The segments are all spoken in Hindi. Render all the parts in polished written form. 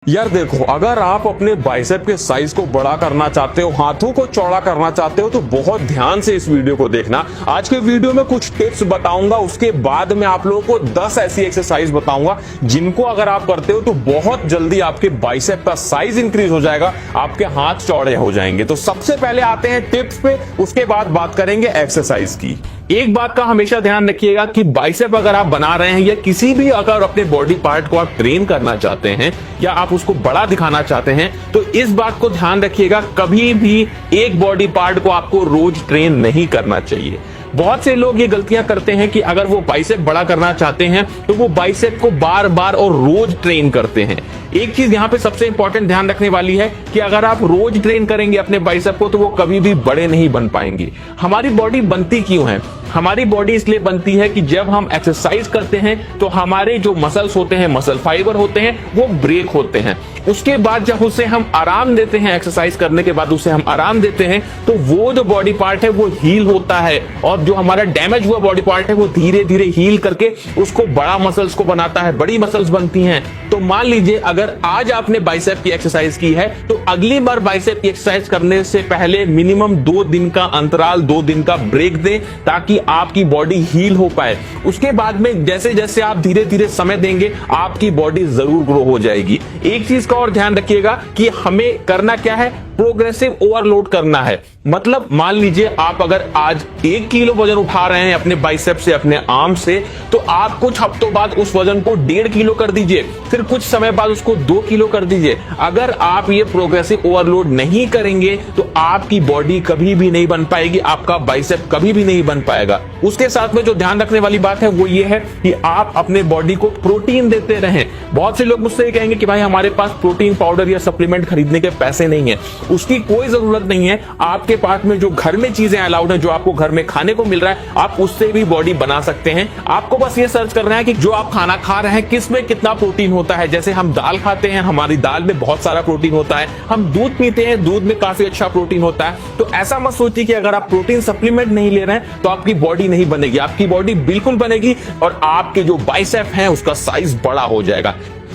यार देखो, अगर आप अपने बाइसेप के साइज को बड़ा करना चाहते हो, हाथों को चौड़ा करना चाहते हो, तो बहुत ध्यान से इस वीडियो को देखना। आज के वीडियो में कुछ टिप्स बताऊंगा, उसके बाद मैं आप लोगों को 10 ऐसी एक्सरसाइज बताऊंगा जिनको अगर आप करते हो तो बहुत जल्दी आपके बाइसेप का साइज इंक्रीज हो जाएगा, आपके हाथ चौड़े हो जाएंगे। तो सबसे पहले आते हैं टिप्स पे, उसके बाद बात करेंगे एक्सरसाइज की। एक बात का हमेशा ध्यान रखिएगा कि बाइसेप अगर आप बना रहे हैं या किसी भी अगर अपने बॉडी पार्ट को आप ट्रेन करना चाहते हैं या आप उसको बड़ा दिखाना चाहते हैं, तो इस बात को ध्यान रखिएगा, कभी भी एक बॉडी पार्ट को आपको रोज ट्रेन नहीं करना चाहिए। बहुत से लोग ये गलतियां करते हैं कि अगर वो बाइसेप बड़ा करना चाहते हैं तो वो बाइसेप को बार बार और रोज ट्रेन करते हैं। एक चीज यहाँ पे सबसे इंपॉर्टेंट ध्यान रखने वाली है कि अगर आप रोज ट्रेन करेंगे अपने बाइसेप को तो वो कभी भी बड़े नहीं बन पाएंगे। हमारी बॉडी बनती क्यों है? हमारी बॉडी इसलिए बनती है कि जब हम एक्सरसाइज करते हैं तो हमारे जो मसल्स होते हैं, मसल फाइबर होते हैं, वो ब्रेक होते हैं। उसके बाद जब उसे हम आराम देते हैं, एक्सरसाइज करने के बाद उसे हम आराम देते हैं, तो वो जो बॉडी पार्ट है वो हील होता है और जो हमारा डैमेज हुआ बॉडी पार्ट है वो धीरे धीरे हील करके उसको बड़ा मसल्स को बनाता है, बड़ी मसल्स बनती हैं। तो मान लीजिए अगर आज आपने बाइसेप की एक्सरसाइज की है तो अगली बार बाइसेप की एक्सरसाइज करने से पहले मिनिमम 2 दिन का अंतराल, 2 दिन का ब्रेक दें ताकि आपकी बॉडी हील हो पाए। उसके बाद में जैसे जैसे आप धीरे धीरे समय देंगे आपकी बॉडी जरूर ग्रो हो जाएगी। एक चीज का और ध्यान रखिएगा कि हमें करना क्या है, प्रोग्रेसिव ओवरलोड करना है। मतलब मान लीजिए आप अगर आज 1 किलो वजन उठा रहे हैं अपने बाइसेप से, अपने आर्म से, तो आप कुछ हफ्तों बाद उस वजन को 1.5 किलो कर दीजिए, फिर कुछ समय बाद उसको 2 किलो कर दीजिए। अगर आप ये प्रोग्रेसिव ओवरलोड नहीं करेंगे तो आपकी बॉडी कभी भी नहीं बन पाएगी, आपका बाइसेप कभी भी नहीं बन पाएगा। उसके साथ में जो ध्यान रखने वाली बात है वो ये है कि आप अपने बॉडी को प्रोटीन देते रहें। बहुत से लोग मुझसे कहेंगे कि भाई हमारे पास प्रोटीन पाउडर या सप्लीमेंट खरीदने के पैसे नहीं है। उसकी कोई जरूरत नहीं है। आपके पास में जो घर में चीजें अलाउड है, जो आपको घर में खाने को मिल रहा है, आप उससे भी बॉडी बना सकते हैं। आपको बस ये सर्च करना है कि जो आप खाना खा रहे हैं किसमें कितना प्रोटीन होता है। जैसे हम दाल खाते हैं, हमारी दाल में बहुत सारा प्रोटीन होता है। हम दूध पीते हैं, दूध में काफी अच्छा प्रोटीन होता है। तो ऐसा मत सोचिए कि अगर आप प्रोटीन सप्लीमेंट नहीं ले रहे हैं तो आपकी बॉडी नहीं बनेगी। आपकी बॉडी बिल्कुल बनेगी और आपके जो बाइसेप है उसका साइज बड़ा हो जाएगा।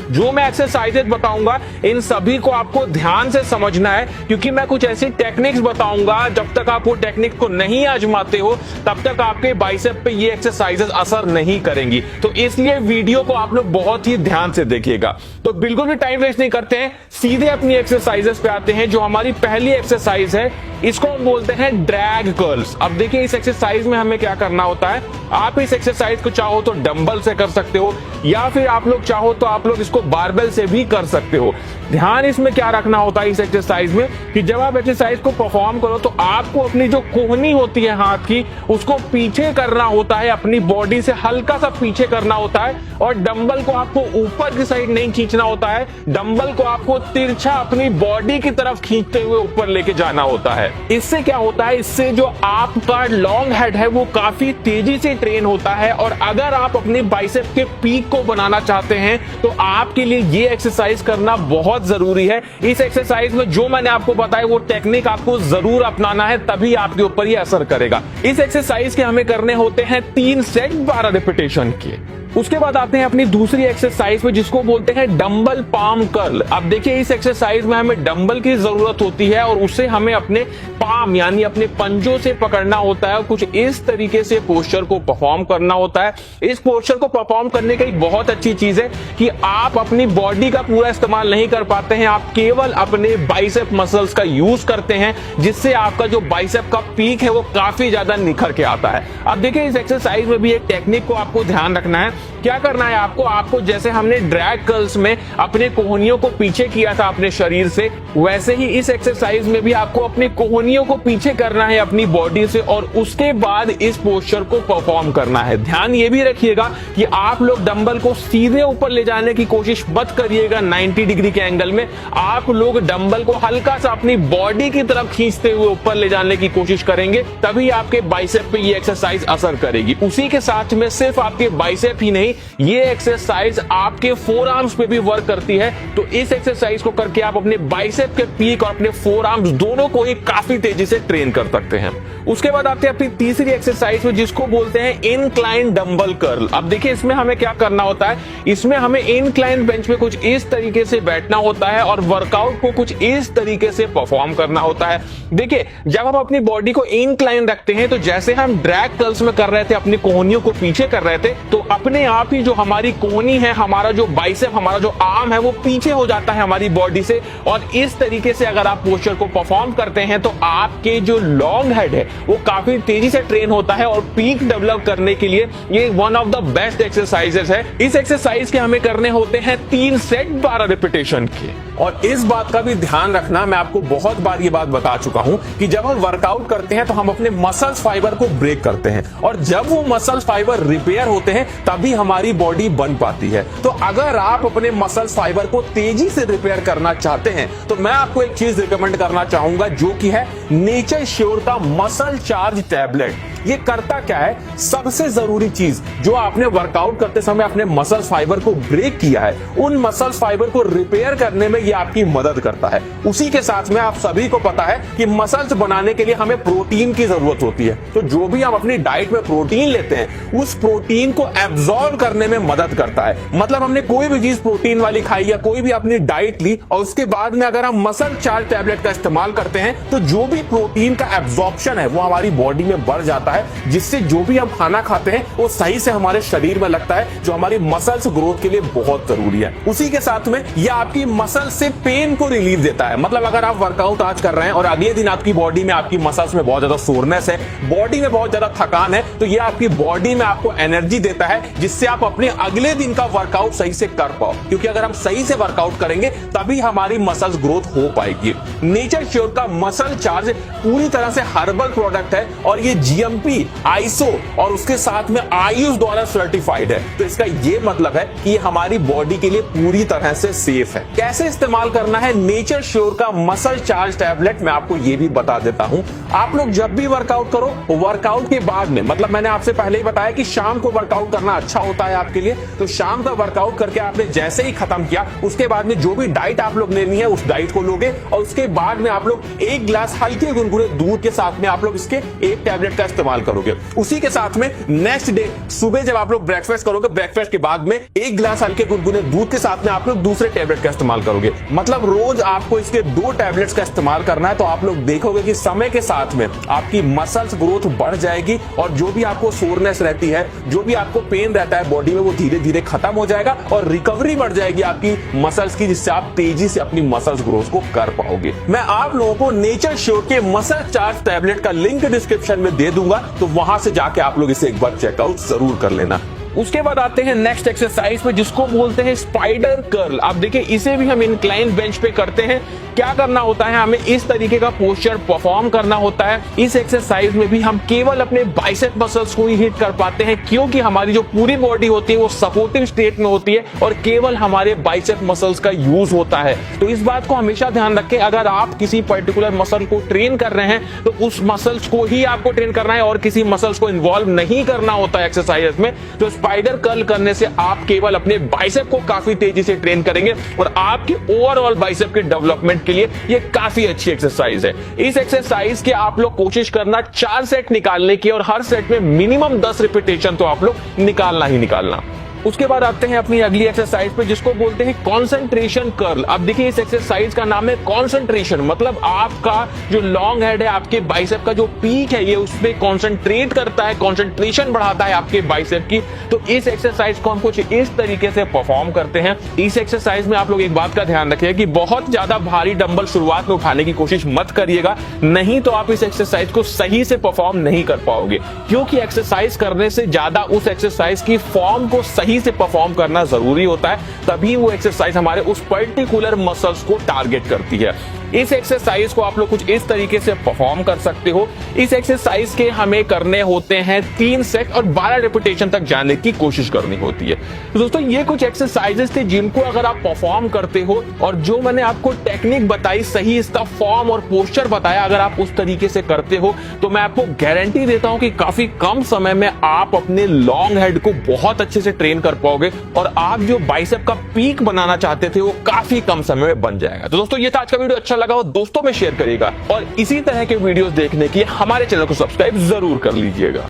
जो मैं एक्सरसाइजेज बताऊंगा इन सभी को आपको ध्यान से समझना है, क्योंकि मैं कुछ ऐसी टेक्निक्स बताऊंगा, जब तक आप वो टेक्निक को नहीं आजमाते हो तब तक आपके बाइसेप पे ये एक्सरसाइजेज असर नहीं करेंगी। तो इसलिए वीडियो को आप लोग बहुत ही ध्यान से देखिएगा। तो बिल्कुल भी टाइम वेस्ट नहीं करते हैं, सीधे अपनी एक्सरसाइजेस पे आते हैं। जो हमारी पहली एक्सरसाइज है इसको हम बोलते हैं ड्रैग कर्ल्स। अब देखिए इस एक्सरसाइज में हमें क्या करना होता है। आप इस एक्सरसाइज को चाहो तो डंबल से कर सकते हो या फिर आप लोग चाहो तो आप लोग इसको बारबेल से भी कर सकते हो। ध्यान इसमें क्या रखना होता है इस एक्सरसाइज में कि जब आप एक्सरसाइज को परफॉर्म करो तो आपको अपनी जो कोहनी होती है हाथ की उसको पीछे करना होता है, अपनी बॉडी से हल्का सा पीछे करना होता है। और डंबल को आपको ऊपर की साइड नहीं खींचना होता है, डंबल को आपको तिरछा अपनी बॉडी की तरफ खींचते हुए ऊपर लेके जाना होता है। इससे क्या होता है, इससे जो आपका लॉन्ग हेड है वो काफी तेजी से ट्रेन होता है। और अगर आप अपने बाइसेप के पीक को बनाना चाहते हैं तो आपके लिए ये एक्सरसाइज करना बहुत जरूरी है। इस एक्सरसाइज में जो मैंने आपको बताया वो टेक्निक आपको जरूर अपनाना है, तभी आपके ऊपर ये असर करेगा। इस एक्सरसाइज के हमें करने होते हैं 3 सेट 12 रिपीटेशन के। उसके बाद आते हैं अपनी दूसरी एक्सरसाइज में जिसको बोलते हैं डंबल पाम कर्ल। अब देखिए इस एक्सरसाइज में हमें डंबल की जरूरत होती है और उसे हमें अपने पाम यानी अपने पंजों से पकड़ना होता है और कुछ इस तरीके से पोस्चर को परफॉर्म करना होता है। इस पोस्चर को परफॉर्म करने की एक बहुत अच्छी चीज है कि आप अपनी बॉडी का पूरा इस्तेमाल नहीं कर पाते हैं, आप केवल अपने बाइसेप मसल्स का यूज करते हैं, जिससे आपका जो बाइसेप का पीक है वो काफी ज्यादा निखर के आता है। अब देखिए इस एक्सरसाइज में भी एक टेक्निक को आपको ध्यान रखना है। क्या करना है आपको जैसे हमने ड्रैग कर्ल्स में अपने कोहनियों को पीछे किया था अपने शरीर से, वैसे ही इस एक्सरसाइज में भी आपको अपनी कोहनियों को पीछे करना है अपनी बॉडी से और उसके बाद इस पोस्चर को परफॉर्म करना है। ध्यान ये भी रखिएगा कि आप लोग डंबल को सीधे ऊपर ले जाने की कोशिश मत करिएगा 90 डिग्री के एंगल में। आप लोग डंबल को हल्का सा अपनी बॉडी की तरफ खींचते हुए ऊपर ले जाने की कोशिश करेंगे, तभी आपके बाइसेप पे ये एक्सरसाइज असर करेगी। उसी के साथ में सिर्फ आपके बाइसेप ही नहीं, ये एक्सरसाइज आपके फोर आर्म्स पे भी वर्क करती है। तो इस एक्सरसाइज को करके आप अपने बाइसेप के पीक और अपने फोर आर्म्स दोनों को ही काफी तेजी से ट्रेन कर सकते हैं। उसके बाद आते हैं अपनी तीसरी एक्सरसाइज में, जिसको बोलते हैं इनक्लाइन डंबल कर्ल। अब देखिए इसमें हमें क्या करना होता है, इसमें हमें इनक्लाइन बेंच पे कुछ इस तरीके से बैठना होता है और वर्कआउट को कुछ इस तरीके से परफॉर्म करना होता है। देखिए जब हम अपनी बॉडी को इनक्लाइन रखते हैं तो जैसे हम ड्रैग कर्ल्स में कर रहे थे, अपनी कोहनियों को पीछे कर रहे थे, तो अपने आप ही जो हमारी कोहनी है, हमारा जो बाइसेप, हमारा जो आर्म है, वो पीछे हो जाता है हमारी बॉडी से। और इस तरीके से अगर आप पोस्चर को परफॉर्म करते हैं तो आपके जो लॉन्ग हेड है वो काफी तेजी से ट्रेन होता है और पीक डेवलप करने के लिए ये one of the best exercises है। इस एक्सरसाइज के हमें करने होते हैं 3 सेट 12 रिपीटेशन के। और इस बात का भी ध्यान रखना, मैं आपको बहुत बार ये बात बता चुका हूं कि जब हम वर्कआउट करते हैं तो हम अपने मसल्स फाइबर को ब्रेक करते हैं और जब वो मसल्स फाइबर रिपेयर होते हैं तभी हमारी बॉडी बन पाती है। तो अगर आप अपने मसल्स फाइबर को तेजी से रिपेयर करना चाहते हैं तो मैं आपको एक चीज रिकमेंड करना चाहूंगा, जो कि है नेचर श्योर का मसल चार्ज टैबलेट। ये करता क्या है, सबसे जरूरी चीज जो आपने वर्कआउट करते समय अपने मसल्स फाइबर को ब्रेक किया है, उन मसल्स फाइबर को रिपेयर करने में ये आपकी मदद करता है। उसी के साथ में आप सभी को पता है कि मसल्स बनाने के लिए हमें प्रोटीन की जरूरत होती है। तो जो भी हम अपनी डाइट में प्रोटीन लेते हैं, उस प्रोटीन को एब्जॉर्ब करने में मदद करता है। मतलब हमने कोई भी चीज प्रोटीन वाली खाई या कोई भी अपनी डाइट ली और उसके बाद में अगर हम मसल चार्ज टैबलेट का इस्तेमाल करते हैं तो जो भी प्रोटीन का एब्जॉर्प्शन है वो हमारी बॉडी में बढ़ जाता है, जिससे जो भी हम खाना खाते हैं वो सही से हमारे शरीर में लगता है, जो हमारी मसल्स ग्रोथ के लिए बहुत जरूरी है। उसी के साथ में यह आपकी मसल से पेन को रिलीफ देता है। मतलब अगर आप वर्कआउट आज कर रहे हैं और अगले दिन आपकी बॉडी में, आपकी मसल्स में बहुत ज्यादा सोरनेस है, बॉडी में बहुत ज्यादा थकान है, तो यह आपकी बॉडी में आपको एनर्जी देता है, जिससे आप अपने अगले दिन का वर्कआउट सही से कर पाओ। क्योंकि अगर हम सही से वर्कआउट करेंगे तभी हमारी मसल्स ग्रोथ हो पाएगी। नेचर श्योर का मसल चार्ज पूरी तरह से हर्बल प्रोडक्ट है और ये जीएमपी, आईएसओ और उसके साथ में आयुष द्वारा सर्टिफाइड है। तो इसका ये मतलब है कि ये हमारी बॉडी के लिए पूरी तरह से सेफ है। कैसे इस्तेमाल करना है नेचर श्योर का मसल चार्ज टैबलेट, मैं आपको ये भी बता देता हूं। आप लोग जब भी वर्कआउट करो, वर्कआउट के बाद में, मतलब मैंने आपसे पहले ही बताया कि शाम को वर्कआउट करना अच्छा होता है आपके लिए, तो शाम का वर्कआउट करके आपने जैसे ही खत्म किया, उसके बाद में जो भी डाइट आप लोग लेनी है उस डाइट को लोगे और उसके बाद में आप लोग 1 गिलास हल्के गुनगुने दूध के साथ में आप लोग इसके एक टैबलेट का इस्तेमाल करोगे। उसी के साथ में नेक्स्ट डे सुबह जब आप लोग ब्रेकफास्ट करोगे, ब्रेकफास्ट के बाद में 1 गिलास हल्के गुनगुने दूध के साथ में आप लोग दूसरे टैबलेट का इस्तेमाल करोगे। मतलब रोज आपको इसके 2 टैबलेट्स का इस्तेमाल करना है। तो आप लोग देखोगे कि समय के साथ में आपकी मसल्स ग्रोथ बढ़ जाएगी और जो भी आपको सोरनेस रहती है, जो भी आपको पेन रहता है बॉडी में, वो धीरे धीरे खत्म हो जाएगा और रिकवरी बढ़ जाएगी आपकी मसल्स की, जिससे आप तेजी से अपनी मसल्स ग्रोथ को कर पाओगे। मैं आप लोगों को नेचर श्योर के मसल चार्ज टैबलेट का लिंक डिस्क्रिप्शन में दे दूंगा, तो वहां से जाके आप लोग इसे एक बार चेकआउट जरूर कर लेना। उसके बाद आते हैं नेक्स्ट एक्सरसाइज पे, जिसको बोलते हैं स्पाइडर कर्ल। आप देखिए इसे भी हम इंक्लाइन बेंच पे करते हैं। क्या करना होता है, हमें इस तरीके का पोस्चर परफॉर्म करना होता है। इस एक्सरसाइज में भी हम केवल अपने बाइसेप मसल्स को ही हिट कर पाते हैं, क्योंकि हमारी जो पूरी बॉडी होती है वो सपोर्टिव स्टेट में होती है और केवल हमारे बाइसेप मसल्स का यूज होता है। तो इस बात को हमेशा ध्यान रखें, अगर आप किसी पर्टिकुलर मसल को ट्रेन कर रहे हैं तो उस मसल्स को ही आपको ट्रेन करना है और किसी मसल्स को इन्वॉल्व नहीं करना होता है एक्सरसाइज में। तो स्पाइडर कर्ल करने से आप केवल अपने बाइसेप को काफी तेजी से ट्रेन करेंगे और आपके ओवरऑल बाइसेप के डेवलपमेंट के लिए ये काफी अच्छी एक्सरसाइज है। इस एक्सरसाइज के आप लोग कोशिश करना 4 सेट निकालने की और हर सेट में मिनिमम 10 रिपीटेशन तो आप लोग निकालना ही निकालना। उसके बाद आते हैं अपनी अगली एक्सरसाइज पे, जिसको बोलते हैं कंसंट्रेशन कर्ल। अब देखिए इस एक्सरसाइज का नाम है कंसंट्रेशन, मतलब आपका जो लॉन्ग हेड है, आपके बाइसेप का जो पीक है, ये उसपे कंसंट्रेट करता है, कंसंट्रेशन बढ़ाता है आपके बाइसेप की। तो इस एक्सरसाइज को हम कुछ इस तरीके से परफॉर्म करते हैं। इस एक्सरसाइज में आप लोग एक बात का ध्यान रखिए कि बहुत ज्यादा भारी डंबल शुरुआत में उठाने की कोशिश मत करिएगा, नहीं तो आप इस एक्सरसाइज को सही से परफॉर्म नहीं कर पाओगे। क्योंकि एक्सरसाइज करने से ज्यादा उस एक्सरसाइज की फॉर्म को सही से परफॉर्म करना जरूरी होता है, तभी वो एक्सरसाइज हमारे उस पर्टिकुलर मसल्स को टारगेट करती है। इस एक्सरसाइज को आप लोग कुछ इस तरीके से परफॉर्म कर सकते हो। इस एक्सरसाइज के हमें करने होते हैं 3 सेट और 12 रेपिटेशन तक जाने की कोशिश करनी होती है। तो दोस्तों ये कुछ एक्सरसाइजेस थे जिनको अगर आप परफॉर्म करते हो और जो मैंने आपको टेक्निक बताई, सही इसका फॉर्म और पोस्चर बताया, अगर आप उस तरीके से करते हो तो मैं आपको गारंटी देता हूं कि काफी कम समय में आप अपने लॉन्ग हेड को बहुत अच्छे से ट्रेन कर पाओगे और आप जो बाइसेप का पीक बनाना चाहते थे वो काफी कम समय में बन जाएगा। तो दोस्तों ये था आज का वीडियो, अच्छा लगा हो दोस्तों में शेयर करिएगा और इसी तरह के वीडियोस देखने के लिए हमारे चैनल को सब्सक्राइब जरूर कर लीजिएगा।